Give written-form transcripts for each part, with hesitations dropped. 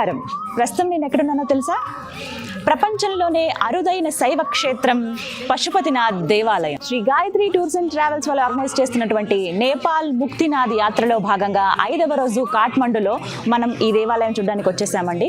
నమస్కారం. ప్రస్తుతం నేను ఎక్కడున్నానో తెలుసా? ప్రపంచంలోనే అరుదైన శైవ క్షేత్రం పశుపతినాథ్ దేవాలయం. Shri Gayatri tours and travels వాళ్ళు ఆర్గనైజ్ చేస్తున్నటువంటి నేపాల్ ముక్తినాథ్ యాత్రలో భాగంగా 5వ రోజు కాఠ్మండులో మనం ఈ దేవాలయం చూడడానికి వచ్చేసామండి.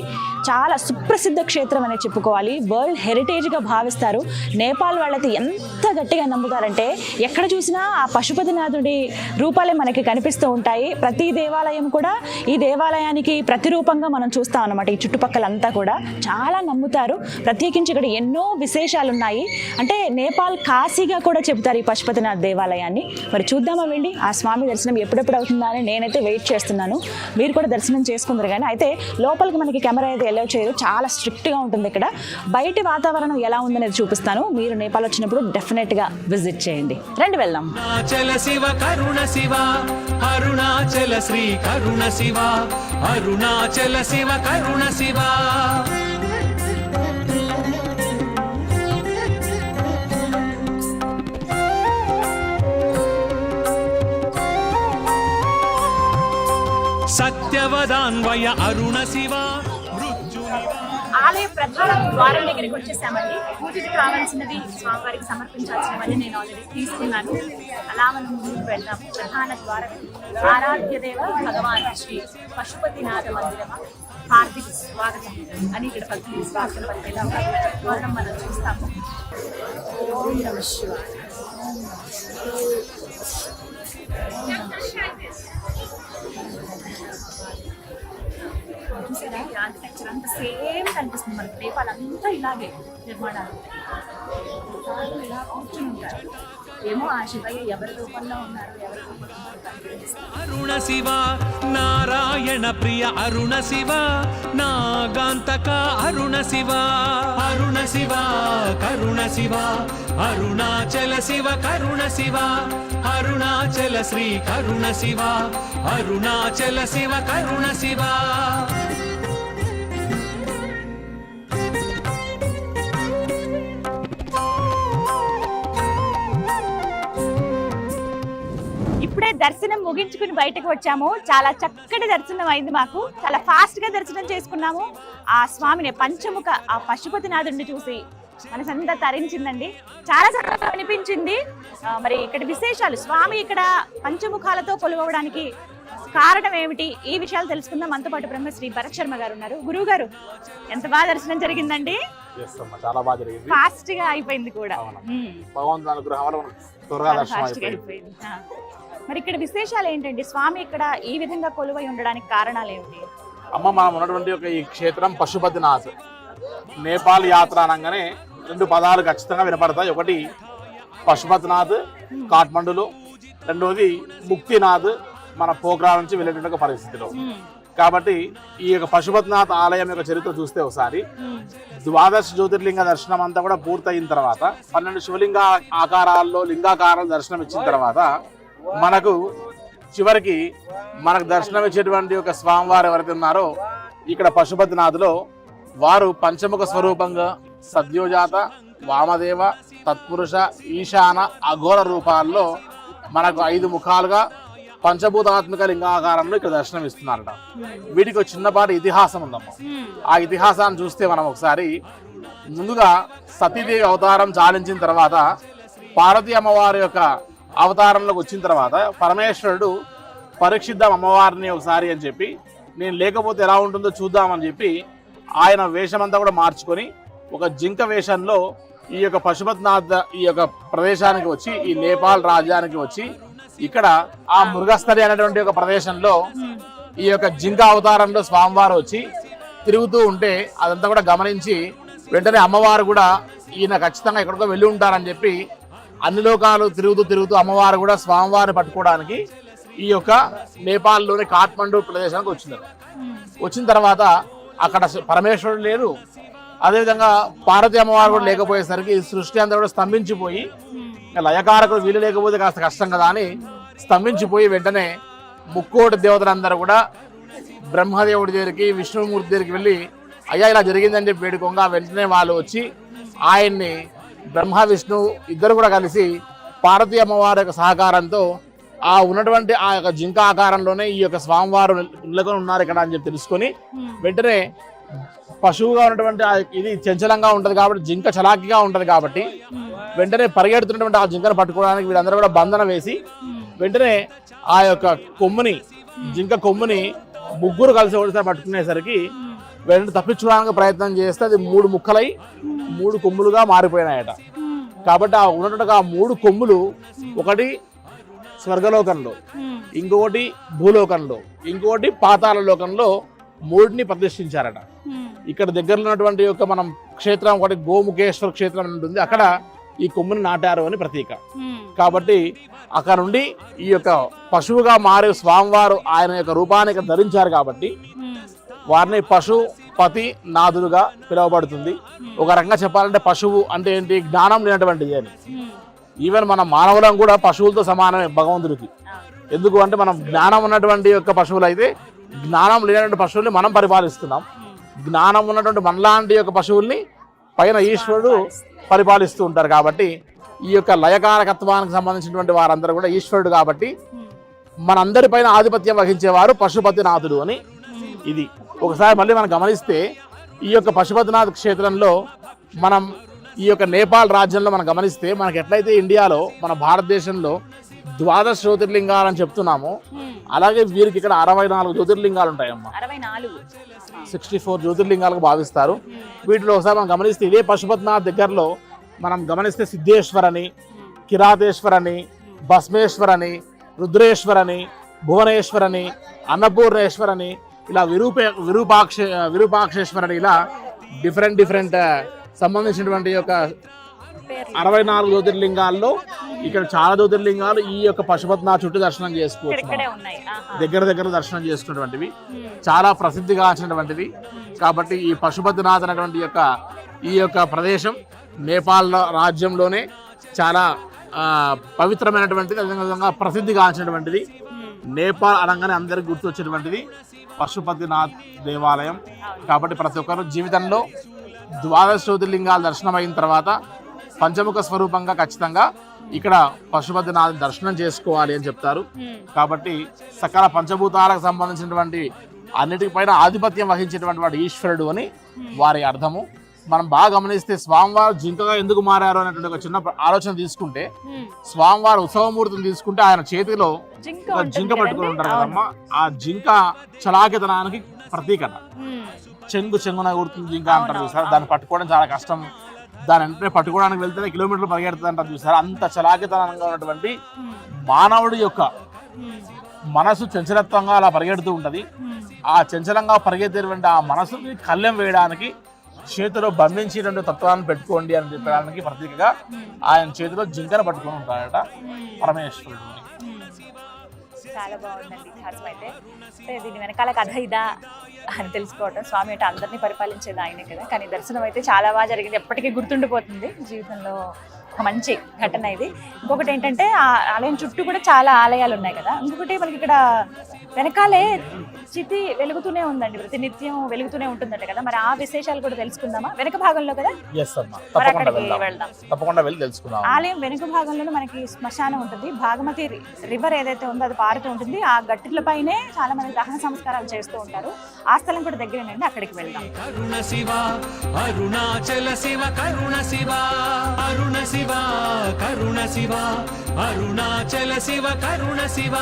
చాలా సుప్రసిద్ధ క్షేత్రం అనే చెప్పుకోవాలి. వరల్డ్ హెరిటేజ్గా భావిస్తారు. నేపాల్ వాళ్ళకి ఎంత గట్టిగా నమ్ముతారంటే ఎక్కడ చూసినా ఆ పశుపతినాథుడి రూపాలే మనకి కనిపిస్తూ ఉంటాయి. ప్రతి దేవాలయం కూడా ఈ దేవాలయానికి ప్రతిరూపంగా మనం చూస్తాం అన్నమాట. ఈ చుట్టుపక్కలంతా కూడా చాలా నమ్ముతారు. ప్రత్యేకించి ఇక్కడ ఎన్నో విశేషాలు ఉన్నాయి. అంటే నేపాల్ కాశీగా కూడా చెబుతారు ఈ పశుపతినాథ్ దేవాలయాన్ని. మరి చూద్దామా వెళ్ళి ఆ స్వామి దర్శనం ఎప్పుడెప్పుడు అవుతుందా అని నేనైతే వెయిట్ చేస్తున్నాను. మీరు కూడా దర్శనం చేసుకుందరు. కానీ అయితే లోపలికి మనకి కెమెరా అయితే ఎలవ్ చేయరు, చాలా స్ట్రిక్ట్గా ఉంటుంది. ఇక్కడ బయటి వాతావరణం ఎలా ఉందనేది చూపిస్తాను. మీరు నేపాల్ వచ్చినప్పుడు డెఫినెట్గా విజిట్ చేయండి. రండి వెళ్దాం. అరుణాచల శ్రీ కరుణ శివ, అరుణాచల శివ కరుణ శివ. సత్యవదాన్వయ అరుణ శివ. ఆలయ ప్రధాన ద్వారం దగ్గరికి వచ్చేసామండి. పూజకి కావాల్సినది స్వామివారికి సమర్పించాల్సినవన్నీ నేను ఆల్రెడీ తీసుకున్నాను. అలా మనం ముందుకు వెళ్దాం. ప్రధాన ద్వారం ఆరాధ్య దేవ భగవాన్ శ్రీ పశుపతినాథ మందిరమా హార్దిక స్వాగతం అని ఇక్కడ భక్తులు విశ్వాసం పలికేలా ద్వారం మనం చూస్తాము. ఓం నమః శివాయ. చూసారా ఆర్కిటెక్చర్ అంతా సేమ్ కనిపిస్తుంది మనకి. నేపాల్ అంతా ఇలాగే నిర్మాణాలు. ఇలా కూర్చుని ఉంటారు. ఏమో ఆ శివయ్య ఎవరి రూపంలో ఉన్నారు, ఎవరి రూపంలో అరుణ శివ నారాయణ ప్రియ అరుణ శివ, నాగాంతక అరుణ శివ, అరుణ శివ కరుణ శివ, అరుణాచల శివ కరుణ శివ, అరుణాచల శ్రీ కరుణ శివ, అరుణాచల శివ కరుణ శివ. ఇప్పుడే దర్శనం ముగించుకుని బయటకు వచ్చాము. చాలా చక్కటి దర్శనం అయింది మాకు. చాలా ఫాస్ట్ గా దర్శనం చేసుకున్నాము. ఆ స్వామిని పంచముఖ ఆ పశుపతినాథుడిని చూసి మనసంతా తరించిందండి. చాలా చక్కగా అనిపించింది. మరి ఇక్కడ విశేషాలు, స్వామి ఇక్కడ పంచముఖాలతో కొలువడానికి కారణం ఏమిటి, ఈ విషయాలు తెలుసుకుందాం. మనతో పాటు బ్రహ్మశ్రీ భరత్ శర్మ గారు ఉన్నారు. గురువు గారు, ఎంత బాగా దర్శనం జరిగిందండి? చాలా బాగా జరిగింది. ఫాస్ట్ గా అయిపోయింది కూడా. అయిపోయింది. మరి ఇక్కడ విశేషాలు ఏంటండి? స్వామి ఇక్కడ ఈ విధంగా కొలువై ఉండడానికి కారణాలు ఏమిటి? అమ్మ, మనం ఉన్నటువంటి ఈ క్షేత్రం పశుపతినాథ్. నేపాల్ యాత్ర అనగానే 2 పదాలు ఖచ్చితంగా వినపడతాయి. ఒకటి పశుపతినాథ్ కాఠ్మండులో, రెండోది ముక్తినాథ్ మన పోఖ్రా నుంచి వెళ్ళేటువంటి పరిస్థితిలో. కాబట్టి ఈ యొక్క పశుపతినాథ్ ఆలయం యొక్క చరిత్ర చూస్తే ఒకసారి 12 జ్యోతిర్లింగ దర్శనం అంతా కూడా పూర్తయిన తర్వాత 12 శివలింగ ఆకారాల్లో లింగాకారాలు దర్శనం ఇచ్చిన తర్వాత మనకు చివరికి మనకు దర్శనం ఇచ్చేటువంటి ఒక స్వామివారు ఎవరైతే ఉన్నారో ఇక్కడ పశుపతినాథ్లో వారు పంచముఖ స్వరూపంగా సద్యోజాత, వామదేవ, తత్పురుష, ఈశాన, అఘోర రూపాల్లో మనకు 5 ముఖాలుగా పంచభూతాత్మిక లింగాకారంలో ఇక్కడ దర్శనం ఇస్తున్నారట. వీటికి ఒక చిన్నపాటి ఇతిహాసం ఉందమ్మా. ఆ ఇతిహాసాన్ని చూస్తే మనం ఒకసారి ముందుగా సతీదేవి అవతారం చాలించిన తర్వాత పార్వతీ అమ్మవారి యొక్క అవతారంలోకి వచ్చిన తర్వాత పరమేశ్వరుడు పరీక్షిద్దాం అమ్మవారిని ఒకసారి అని చెప్పి, నేను లేకపోతే ఎలా ఉంటుందో చూద్దామని చెప్పి ఆయన వేషమంతా కూడా మార్చుకొని ఒక జింక వేషంలో ఈ యొక్క పశుపతినాథ్ ఈ యొక్క ప్రదేశానికి వచ్చి, ఈ నేపాల్ రాజ్యానికి వచ్చి ఇక్కడ ఆ మృగస్థలి అనేటువంటి ఒక ప్రదేశంలో ఈ యొక్క జింక అవతారంలో స్వామివారు వచ్చి తిరుగుతూ ఉంటే అదంతా కూడా గమనించి వెంటనే అమ్మవారు కూడా ఈయన ఖచ్చితంగా ఎక్కడికో వెళ్ళి ఉంటారని చెప్పి అన్ని లోకాలు తిరుగుతూ అమ్మవారు కూడా స్వామివారిని పట్టుకోవడానికి ఈ యొక్క నేపాల్లోని కాఠ్మండు ప్రదేశానికి వచ్చినారు. వచ్చిన తర్వాత అక్కడ పరమేశ్వరుడు లేరు, అదేవిధంగా పార్వతీ అమ్మవారు కూడా లేకపోయేసరికి సృష్టి అంతా కూడా స్తంభించిపోయి, లయకారకులు వీలు లేకపోతే కాస్త కష్టం కదా అని స్తంభించిపోయి వెంటనే ముక్కోటి దేవతలందరూ కూడా బ్రహ్మదేవుడి దగ్గరికి, విష్ణుమూర్తి దగ్గరికి వెళ్ళి అయ్యా ఇలా జరిగిందని చెప్పి వేడుకోగా వెంటనే వాళ్ళు వచ్చి ఆయన్ని బ్రహ్మ విష్ణు ఇద్దరు కూడా కలిసి పార్వతీ అమ్మవారి యొక్క సహకారంతో ఆ ఉన్నటువంటి ఆ యొక్క జింక ఆకారంలోనే ఈ యొక్క స్వామివారు నెలకొని ఉన్నారు ఇక్కడ అని చెప్పి తెలుసుకొని వెంటనే పశువుగా ఉన్నటువంటి ఇది చంచలంగా ఉంటది కాబట్టి జింక చలాకీగా ఉంటది కాబట్టి వెంటనే పరిగెడుతున్నటువంటి ఆ జింకను పట్టుకోవడానికి వీళ్ళందరూ కూడా బంధన వేసి వెంటనే ఆ యొక్క కొమ్ముని జింక కొమ్ముని ముగ్గురు కలిసి ఒకటిసారి పట్టుకునేసరికి వెంటనే తప్పించుకోవడానికి ప్రయత్నం చేస్తే అది 3 ముక్కలై 3 కొమ్ములుగా మారిపోయినాయట. కాబట్టి ఆ ఉన్నటువంటి ఆ 3 కొమ్ములు ఒకటి స్వర్గలోకంలో, ఇంకొకటి భూలోకంలో, ఇంకొకటి పాతాళ లోకంలో 3ని ప్రతిష్ఠించారట. ఇక్కడ దగ్గరలో ఉన్నటువంటి యొక్క మనం క్షేత్రం ఒకటి గోముఖేశ్వర క్షేత్రం ఉంటుంది, అక్కడ ఈ కొమ్ముని నాటారు అని ప్రతీక. కాబట్టి అక్కడ నుండి ఈ యొక్క పశువుగా మారే స్వామివారు ఆయన యొక్క రూపానికి ధరించారు కాబట్టి వారిని పశుపతి నాథులుగా పిలువబడుతుంది. ఒక రకంగా చెప్పాలంటే పశువు అంటే ఏంటి, జ్ఞానం లేనటువంటిది అని. ఈవెన్ మన మానవులం కూడా పశువులతో సమానమే భగవంతుడికి. ఎందుకు అంటే మనం జ్ఞానం ఉన్నటువంటి యొక్క పశువులు అయితే జ్ఞానం లేనటువంటి పశువుల్ని మనం పరిపాలిస్తున్నాం. జ్ఞానం ఉన్నటువంటి మనలాంటి యొక్క పశువుల్ని పైన ఈశ్వరుడు పరిపాలిస్తూ ఉంటారు. కాబట్టి ఈ యొక్క లయకారకత్వానికి సంబంధించినటువంటి వారందరూ కూడా ఈశ్వరుడు కాబట్టి మనందరిపైన ఆధిపత్యం వహించేవారు పశుపతినాథుడు అని. ఇది ఒకసారి మళ్ళీ మనం గమనిస్తే ఈ యొక్క పశుపతినాథ్ క్షేత్రంలో మనం ఈ యొక్క నేపాల్ రాజ్యంలో మనం గమనిస్తే మనకి ఎట్లయితే ఇండియాలో మన భారతదేశంలో 12 జ్యోతిర్లింగాలు అని చెప్తున్నాము, అలాగే వీరికి ఇక్కడ 64 జ్యోతిర్లింగాలు ఉంటాయమ్మా. 64 జ్యోతిర్లింగాలకు భావిస్తారు. వీటిలో ఒకసారి మనం గమనిస్తే ఇదే పశుపతినాథ్ దగ్గరలో మనం గమనిస్తే సిద్ధేశ్వరని, కిరాతేశ్వరని, భస్మేశ్వరని, రుద్రేశ్వరని, భువనేశ్వరని, అన్నపూర్ణేశ్వరని, ఇలా విరూపాక్షేశ్వరని, ఇలా డిఫరెంట్ సంబంధించినటువంటి యొక్క 64 జ్యోతిర్లింగాల్లో ఇక్కడ చాలా జ్యోతిర్లింగాలు ఈ యొక్క పశుపతినాథ్ చుట్టూ దర్శనం చేసుకోవచ్చు. దగ్గర దర్శనం చేసుకున్నటువంటివి చాలా ప్రసిద్ధిగాంచినటువంటివి. కాబట్టి ఈ పశుపతినాథ్ అనేటువంటి ఈ యొక్క ప్రదేశం నేపాల్ రాజ్యంలోనే చాలా పవిత్రమైనటువంటిది, అదేవిధంగా ప్రసిద్ధిగాంచినటువంటిది. నేపాల్ అనగానే అందరికి గుర్తొచ్చేటువంటిది పశుపతినాథ్ దేవాలయం. కాబట్టి ప్రతి ఒక్కరు జీవితంలో 12 జ్యోతిర్లింగాలు దర్శనం అయిన తర్వాత పంచముఖ స్వరూపంగా ఖచ్చితంగా ఇక్కడ పశుపతినాథ్ దర్శనం చేసుకోవాలి అని చెప్తారు. కాబట్టి సకల పంచభూతాలకు సంబంధించినటువంటి అన్నిటిపైన ఆధిపత్యం వహించేటువంటి వాడు ఈశ్వరుడు అని వారి అర్థము. మనం బాగా గమనిస్తే స్వామివారు జింకగా ఎందుకు మారారు అనేటువంటి ఒక చిన్న ఆలోచన తీసుకుంటే, స్వామివారు ఉత్సవమూర్తిని తీసుకుంటే ఆయన చేతిలో జింక పట్టుకుని ఉంటారు కదమ్మా. ఆ జింక చలాకితనానికి ప్రతీకట. చెంగున గుర్తుంది జింక అంటారు చూసారు. దాన్ని పట్టుకోవడం చాలా కష్టం. దాని వెంటనే పట్టుకోవడానికి వెళ్తే కిలోమీటర్లు పరిగెడుతుంది అంటారు చూసారు. అంత చలాకితనంగా ఉన్నటువంటి మానవుడి యొక్క మనసు చంచలత్వంగా అలా పరిగెడుతూ ఉంటది. ఆ చంచలంగా పరిగెత్తేటువంటి ఆ మనసుని కళ్ళెం వేయడానికి చేతిలో బంధించేటువంటి తత్వాన్ని పెట్టుకోండి అని చెప్పడానికి ప్రతీకగా ఆయన చేతిలో జింకను పట్టుకొని ఉంటాడట పరమేశ్వరుడు. చాలా బాగుందండి ఇతిహాసం అయితే. దీని వెనకాల కథ ఇదా అని తెలుసుకోవటం. స్వామి అంటే అందరినీ పరిపాలించేది ఆయనే కదా, కానీ దర్శనం అయితే చాలా బాగా జరిగింది. ఎప్పటికీ గుర్తుండిపోతుంది జీవితంలో. ఒక మంచి ఘటన ఇది. ఇంకొకటి ఏంటంటే ఆ ఆలయం చుట్టూ కూడా చాలా ఆలయాలు ఉన్నాయి కదా. ఇంకొకటి మనకి ఇక్కడ వెనకాలే చితి వెలుగుతూనే ఉందండి, ప్రతినిత్యం వెలుగుతూనే ఉంటుందట కదా. మరి ఆ విశేషాలు కూడా తెలుసుకుందామా వెనక భాగంలో కదా. తప్పకుండా వెళ్ళి తెలుసుకుందాం. ఆలయం వెనుక భాగంలో మనకి శ్మశానం ఉంటుంది. భాగమతి రివర్ ఏదైతే ఉందో అది పారుతూ ఉంటుంది. ఆ గట్టులపైనే చాలా మంది దహన సంస్కారాలు చేస్తూ ఉంటారు. ఆ స్థలం కూడా దగ్గరేనండి, అక్కడికి వెళ్దాం. కరుణ శివ అరుణాచల శివ కరుణ శివ అరుణ శివ కరుణ శివ అరుణాచల శివ కరుణ శివ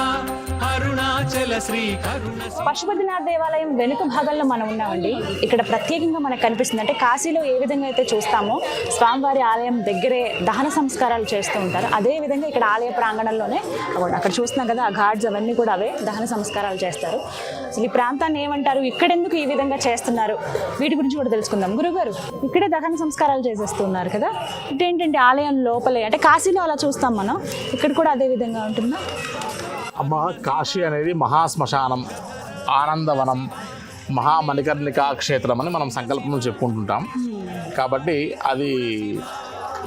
అరుణాచల శ్రీ కరుణ. పశుపతినాథ్ దేవాలయం వెనుక భాగంలో మనం ఉన్నామండి. ఇక్కడ ప్రత్యేకంగా మనకు కనిపిస్తుంది అంటే కాశీలో ఏ విధంగా అయితే చూస్తామో స్వామివారి ఆలయం దగ్గరే దహన సంస్కారాలు చేస్తూ ఉంటారు. అదే విధంగా ఇక్కడ ఆలయ ప్రాంగణంలోనే అక్కడ చూస్తున్నాం కదా, ఆ ఘాట్స్ అవన్నీ కూడా అవే దహన సంస్కారాలు చేస్తారు. అసలు ఈ ప్రాంతాన్ని ఏమంటారు, ఇక్కడెందుకు ఈ విధంగా చేస్తున్నారు, వీటి గురించి కూడా తెలుసుకుందాం. గురుగారు, ఇక్కడే దహన సంస్కారాలు చేసేస్తున్నారు కదా, ఇదేంటంటే ఆలయం లోపలే అంటే కాశీలో అలా చూస్తాం మనం, ఇక్కడ కూడా అదే విధంగా ఉంటుందా? అమ్మ, కాశీ అనేది మహాశ్మశానం, ఆనందవనం, మహామణికర్ణికా క్షేత్రం అని మనం సంకల్పం చెప్పుకుంటుంటాం. కాబట్టి అది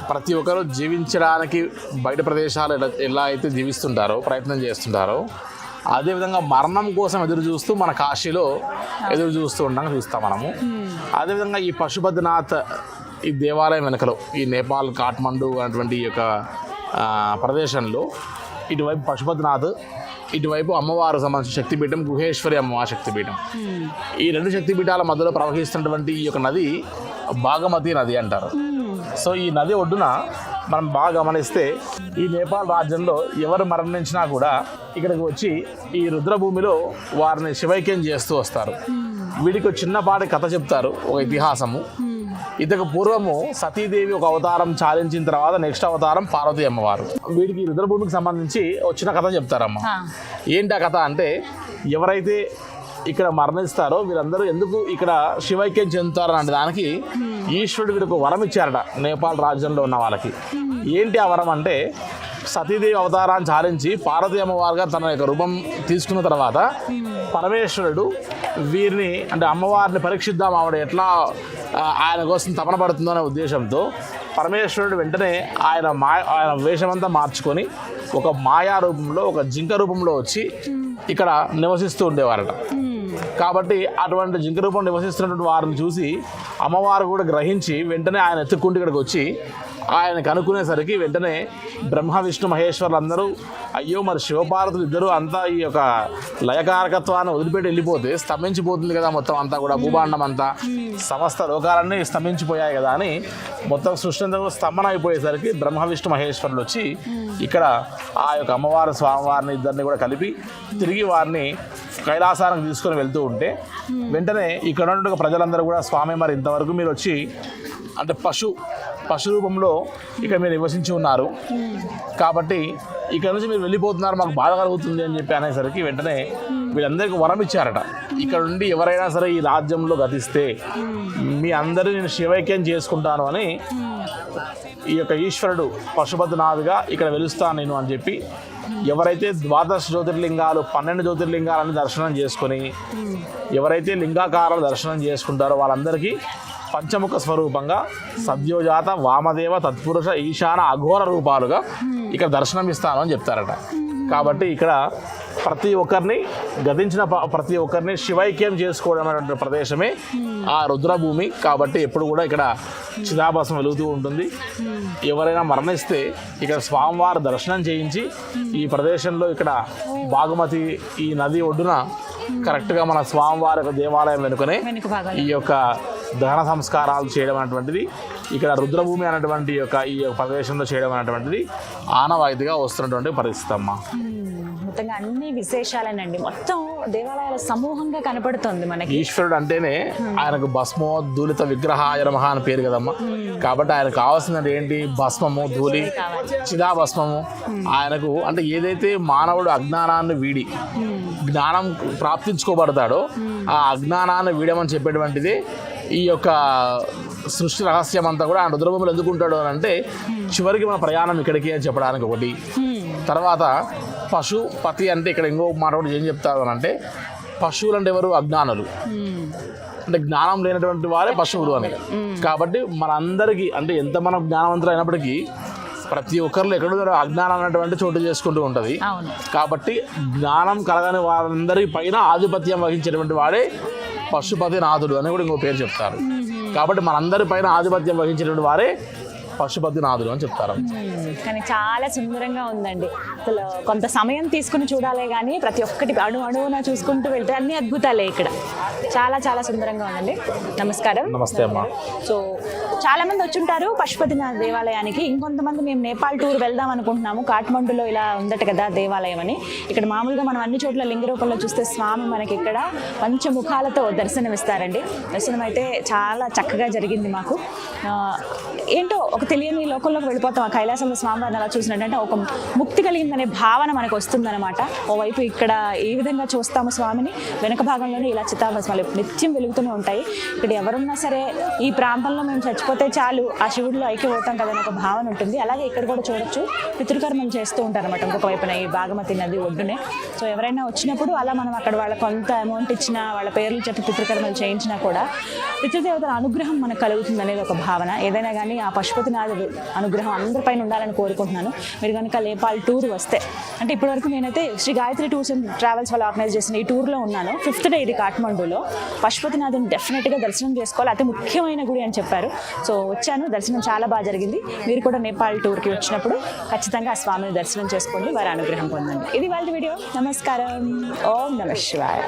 ప్రతి ఒక్కరూ జీవించడానికి బయట ప్రదేశాలు ఎలా అయితే జీవిస్తుంటారో, ప్రయత్నం చేస్తుంటారో, అదేవిధంగా మరణం కోసం ఎదురు చూస్తూ మన కాశీలో ఎదురు చూస్తూ చూస్తాం మనము. అదేవిధంగా ఈ పశుపతినాథ్ ఈ దేవాలయం వెనుకలో ఈ నేపాల్ కాఠ్మండు అనేటువంటి ఈ యొక్క ప్రదేశంలో ఇటువైపు పశుపతినాథ్, ఇటువైపు అమ్మవారు సంబంధించిన శక్తిపీఠం గుహేశ్వరి అమ్మవారి శక్తిపీఠం. ఈ రెండు శక్తిపీఠాల మధ్యలో ప్రవహిస్తున్నటువంటి ఈ యొక్క నది భాగమతి నది అంటారు. సో ఈ నది ఒడ్డున మనం బాగా గమనిస్తే ఈ నేపాల్ రాజ్యంలో ఎవరు మరణించినా కూడా ఇక్కడికి వచ్చి ఈ రుద్రభూమిలో వారిని శివైక్యం చేస్తూ వస్తారు. వీడికి ఒక చిన్నపాటి కథ చెప్తారు, ఒక ఇతిహాసము. ఇంతకు పూర్వము సతీదేవి ఒక అవతారం చాలించిన తర్వాత నెక్స్ట్ అవతారం పార్వతీ అమ్మవారు. వీడికి రుద్రభూమికి సంబంధించి వచ్చిన కథ చెప్తారమ్మ. ఏంటి ఆ కథ అంటే, ఎవరైతే ఇక్కడ మరణిస్తారో వీరందరూ ఎందుకు ఇక్కడ శివైక్యం చెందుతారు అనే దానికి ఈశ్వరుడు వీడికి వరం ఇచ్చారట నేపాల్ రాజ్యంలో ఉన్న వాళ్ళకి. ఏంటి ఆ వరం అంటే, సతీదేవి అవతారాన్ని చాలించి పార్వతీ అమ్మవారుగా తన యొక్క రూపం తీసుకున్న తర్వాత పరమేశ్వరుడు వీరిని అంటే అమ్మవారిని పరీక్షిద్దాం, ఆవిడ ఎట్లా ఆయన కోసం తపన పడుతుందో అనే ఉద్దేశంతో పరమేశ్వరుడు వెంటనే ఆయన వేషమంతా మార్చుకొని ఒక మాయా రూపంలో, ఒక జింక రూపంలో వచ్చి ఇక్కడ నివసిస్తూ ఉండేవారట. కాబట్టి అటువంటి జింక రూపం నివసిస్తున్నటువంటి వారిని చూసి అమ్మవారు కూడా గ్రహించి వెంటనే ఆయన ఎత్తుక్కుంటూ ఇక్కడికి వచ్చి ఆయనకు అనుకునేసరికి వెంటనే బ్రహ్మ విష్ణు మహేశ్వరులు అందరూ అయ్యో మరి శివపార్వతులు ఇద్దరు అంతా ఈ యొక్క లయకారకత్వాన్ని వదిలిపెట్టి వెళ్ళిపోతే స్తంభించిపోతుంది కదా మొత్తం అంతా కూడా, భూభాండం అంతా సమస్త లోకాలన్నీ స్తంభించిపోయాయి కదా అని మొత్తం సృష్టి అంతా స్తంభన అయిపోయేసరికి బ్రహ్మ విష్ణు మహేశ్వరులు వచ్చి ఇక్కడ ఆ యొక్క అమ్మవారి స్వామివారిని ఇద్దరిని కూడా కలిపి తిరిగి వారిని కైలాసానికి తీసుకొని వెళ్తూ ఉంటే వెంటనే ఇక్కడ ఉన్నటువంటి ప్రజలందరూ కూడా స్వామి మరి ఇంతవరకు మీరు వచ్చి అంటే పశు రూపంలో ఇక్కడ మీరు నివసించి ఉన్నారు కాబట్టి ఇక్కడ నుంచి మీరు వెళ్ళిపోతున్నారు, మాకు బాధ కలుగుతుంది అని చెప్పి అనేసరికి వెంటనే వీళ్ళందరికీ వరం ఇచ్చారట. ఇక్కడ నుండి ఎవరైనా సరే ఈ రాజ్యంలో గతిస్తే మీ అందరినీ నేను శివైక్యం చేసుకుంటాను అని ఈ యొక్క ఈశ్వరుడు పశుపతినాథుగా ఇక్కడ వెలుస్తాను నేను అని చెప్పి ఎవరైతే 12 జ్యోతిర్లింగాలు 12 జ్యోతిర్లింగాలని దర్శనం చేసుకొని ఎవరైతే లింగాకారాలు దర్శనం చేసుకుంటారో వాళ్ళందరికీ పంచముఖ స్వరూపంగా సద్యోజాత వామదేవ తత్పురుష ఈశాన అఘోర రూపాలుగా ఇక్కడ దర్శనం ఇస్తాను అని చెప్తారట. కాబట్టి ఇక్కడ ప్రతి ఒక్కరిని గతించిన ప్రతి ఒక్కరిని శివైక్యం చేసుకోవడం అనేటువంటి ప్రదేశమే ఆ రుద్రభూమి. కాబట్టి ఎప్పుడు కూడా ఇక్కడ చిదాభాసం వెలుగుతూ ఉంటుంది. ఎవరైనా మరణిస్తే ఇక్కడ స్వామివారి దర్శనం చేయించి ఈ ప్రదేశంలో ఇక్కడ భాగమతి ఈ నది ఒడ్డున కరెక్ట్గా మన స్వామివారి యొక్క దేవాలయం వెనుకనే ఈ యొక్క దహన సంస్కారాలు చేయడం అనేటువంటిది ఇక్కడ రుద్రభూమి అనేటువంటి ఈ యొక్క ప్రదేశంలో చేయడం అనేటువంటిది ఆనవాయితీగా వస్తున్నటువంటి పరిస్థితి అమ్మ. మొత్తంగా అన్ని విశేషాలేనండి, మొత్తం దేవాలయాల సమూహంగా కనపడుతుంది మనకి. ఈశ్వరుడు అంటేనే ఆయనకు భస్మోద్ధూలిత విగ్రహాయ నమః అని పేరు కదమ్మా. కాబట్టి ఆయనకు కావాల్సినది ఏంటి? భస్మము, ధూళి, చిదాభస్మము. ఆయనకు అంటే ఏదైతే మానవుడు అజ్ఞానాన్ని వీడి జ్ఞానం ప్రాప్తించుకోబడతాడో ఆ అజ్ఞానాన్ని వీడమని చెప్పేటువంటిది ఈ యొక్క సృష్టి రహస్యం అంతా కూడా. ఆయన రుద్రభూములు ఎందుకుంటాడు అని అంటే చివరికి మన ప్రయాణం ఇక్కడికి అని చెప్పడానికి ఒకటి. తర్వాత పశుపతి అంటే ఇక్కడ ఇంకో మాట కూడా ఏం చెప్తారు అని అంటే పశువులు అంటే ఎవరు? అజ్ఞానులు. అంటే జ్ఞానం లేనటువంటి వారే పశువులు అని. కాబట్టి మనందరికీ అంటే ఎంత మనం జ్ఞానవంతులు అయినప్పటికీ ప్రతి ఒక్కరిలో ఎక్కడో అజ్ఞానం అనేటువంటి చోటు చేసుకుంటూ ఉంటుంది. కాబట్టి జ్ఞానం కలగని వారందరి పైన ఆధిపత్యం వహించేటువంటి వాడే పశుపతినాథుడు అని కూడా ఇంకో పేరు చెప్తారు. కాబట్టి మనందరి పైన ఆధిపత్యం వహించేటువంటి వారే పశుపతినాథుడు అని చెప్తారు. కానీ చాలా సుందరంగా ఉందండి. అసలు కొంత సమయం తీసుకుని చూడాలే కానీ ప్రతి ఒక్కటి అణువున చూసుకుంటూ వెళ్తే అన్ని అద్భుతాలే ఇక్కడ. చాలా చాలా సుందరంగా ఉందండి. నమస్కారం. నమస్తే అమ్మా. సో చాలా మంది వచ్చుంటారు పశుపతినాథ్ దేవాలయానికి. ఇంకొంతమంది మేము నేపాల్ టూర్ వెళ్దాం అనుకుంటున్నాము, కాఠ్మండులో ఇలా ఉందట కదా దేవాలయం అని. ఇక్కడ మామూలుగా మనం అన్ని చోట్ల లింగ రూపంలో చూస్తే స్వామి మనకి ఇక్కడ పంచముఖాలతో దర్శనమిస్తారండి. దర్శనం అయితే చాలా చక్కగా జరిగింది మాకు. ఏంటో ఒక తెలియని లోకంలోకి వెళ్ళిపోతాం ఆ కైలాసంలో స్వామివారిని అలా చూసినట్టంటే ఒక ముక్తి కలిగిందనే భావన మనకు వస్తుందన్నమాట. ఓవైపు ఇక్కడ ఈ విధంగా చూస్తాము స్వామిని, వెనక భాగంలోనే ఇలా చితాభస్మాలు నిత్యం వెలుగుతూనే ఉంటాయి. ఇక్కడ ఎవరున్నా సరే ఈ ప్రాంతంలో మేము చచ్చిపోతే చాలు ఆ శివుడిలో ఐక్యమవుతాం కదని ఒక భావన ఉంటుంది. అలాగే ఇక్కడ కూడా చూడొచ్చు పితృకర్మలు చేస్తూ ఉంటారు అనమాట ఇంకొక వైపున ఈ భాగమతి నది ఒడ్డునే. సో ఎవరైనా వచ్చినప్పుడు అలా మనం అక్కడ వాళ్ళ కొంత అమౌంట్ ఇచ్చినా వాళ్ళ పేర్లు చెప్పి పితృకర్మలు చేయించినా కూడా పితృదేవతల అనుగ్రహం మనకు కలుగుతుంది అనేది ఒక భావన. ఏదైనా కానీ ఆ పశుపతి పశుపతినాథుడు అనుగ్రహం అందరిపైన ఉండాలని కోరుకుంటున్నాను. మీరు కనుక నేపాల్ టూర్ వస్తే, అంటే ఇప్పటివరకు నేనైతే Shri Gayatri tours and travels వాళ్ళు ఆర్గనైజ్ చేసిన ఈ టూర్లో ఉన్నాను. 5th డే ఇది కాఠ్మండూలో. పశుపతినాథుని డెఫినెట్గా దర్శనం చేసుకోవాలి, అతి ముఖ్యమైన గుడి అని చెప్పారు. సో వచ్చాను, దర్శనం చాలా బాగా జరిగింది. మీరు కూడా నేపాల్ టూర్కి వచ్చినప్పుడు ఖచ్చితంగా ఆ స్వామిని దర్శనం చేసుకోండి, వారి అనుగ్రహం పొందండి. ఇది వాళ్ళ వీడియో. నమస్కారం. ఓం నమః శివాయ.